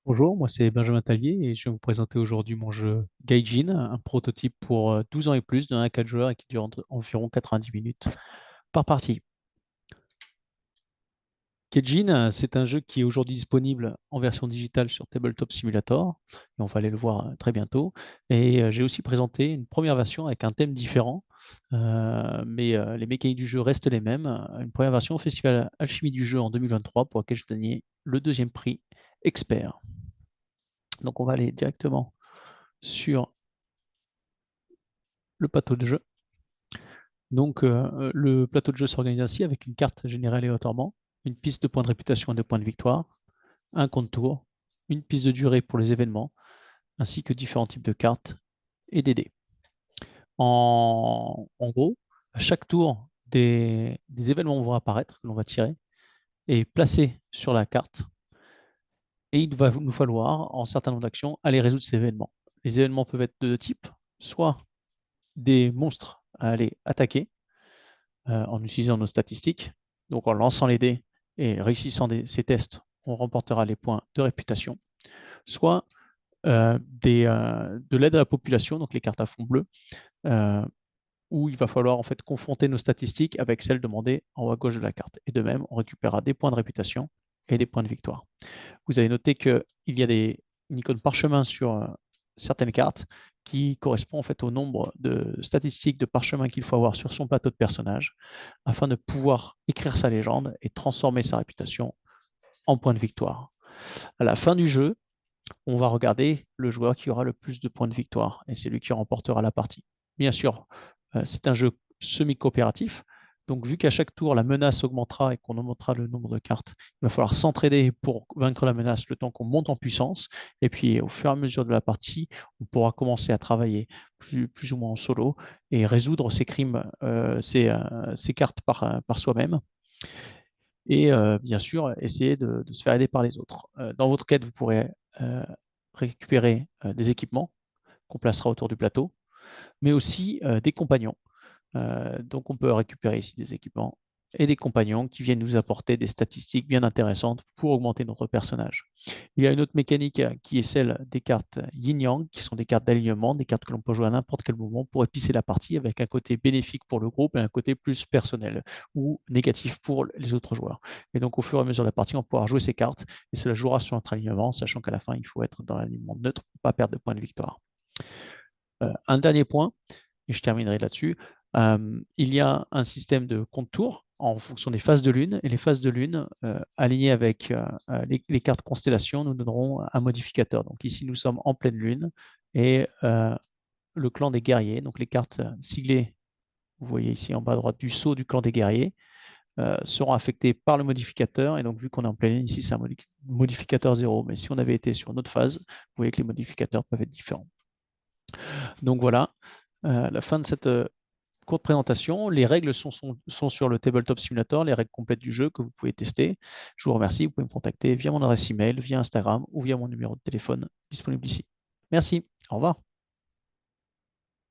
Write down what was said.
Bonjour, moi c'est Benjamin Tallier et je vais vous présenter aujourd'hui mon jeu Gaijin, un prototype pour 12 ans et plus de 1 à 4 joueurs et qui dure environ 90 minutes par partie. Gaijin, c'est un jeu qui est aujourd'hui disponible en version digitale sur Tabletop Simulator et on va aller le voir très bientôt. Et j'ai aussi présenté une première version avec un thème différent, mais les mécaniques du jeu restent les mêmes. Une première version au Festival Alchimie du jeu en 2023 pour laquelle je gagnais le deuxième prix expert. Donc on va aller directement sur le plateau de jeu. Donc, le plateau de jeu s'organise ainsi avec une carte générée aléatoirement, une piste de points de réputation et de points de victoire, un contour, une piste de durée pour les événements, ainsi que différents types de cartes et des dés. En gros, à chaque tour, des événements vont apparaître que l'on va tirer et placer sur la carte. Et il va nous falloir, en certain nombre d'actions, aller résoudre ces événements. Les événements peuvent être de deux types, soit des monstres à aller attaquer, en utilisant nos statistiques. Donc en lançant les dés et réussissant ces tests, on remportera les points de réputation. Soit de l'aide à la population, donc les cartes à fond bleu, euh, où il va falloir en fait confronter nos statistiques avec celles demandées en haut à gauche de la carte. Et de même, on récupérera des points de réputation et des points de victoire. Vous avez noté qu'il y a une icône parchemin sur certaines cartes qui correspond en fait au nombre de statistiques de parchemin qu'il faut avoir sur son plateau de personnage afin de pouvoir écrire sa légende et transformer sa réputation en points de victoire. À la fin du jeu, on va regarder le joueur qui aura le plus de points de victoire et c'est lui qui remportera la partie. Bien sûr, c'est un jeu semi-coopératif. Donc, vu qu'à chaque tour, la menace augmentera et qu'on augmentera le nombre de cartes, il va falloir s'entraider pour vaincre la menace le temps qu'on monte en puissance. Et puis, au fur et à mesure de la partie, on pourra commencer à travailler plus ou moins en solo et résoudre ces crimes, ces cartes par soi-même. Et bien sûr, essayer de se faire aider par les autres. Dans votre quête, vous pourrez récupérer des équipements qu'on placera autour du plateau, mais aussi des compagnons. Donc on peut récupérer ici des équipements et des compagnons qui viennent nous apporter des statistiques bien intéressantes pour augmenter notre personnage. Il y a une autre mécanique qui est celle des cartes yin-yang, qui sont des cartes d'alignement, des cartes que l'on peut jouer à n'importe quel moment pour épicer la partie avec un côté bénéfique pour le groupe et un côté plus personnel ou négatif pour les autres joueurs. Et donc au fur et à mesure de la partie, on pourra jouer ces cartes et cela jouera sur notre alignement, sachant qu'à la fin, il faut être dans l'alignement neutre pour ne pas perdre de points de victoire. Un dernier point, et je terminerai là-dessus. Il y a un système de contour en fonction des phases de lune, et les phases de lune alignées avec les cartes constellations nous donneront un modificateur. Donc ici, nous sommes en pleine lune et le clan des guerriers, donc les cartes siglées, vous voyez ici en bas à droite du sceau du clan des guerriers, seront affectées par le modificateur. Et donc, vu qu'on est en pleine lune, ici, c'est un modificateur 0. Mais si on avait été sur une autre phase, vous voyez que les modificateurs peuvent être différents. Donc voilà, la fin de cette courte présentation. Les règles sont sur le Tabletop Simulator, les règles complètes du jeu que vous pouvez tester. Je vous remercie. Vous pouvez me contacter via mon adresse email, via Instagram ou via mon numéro de téléphone disponible ici. Merci. Au revoir.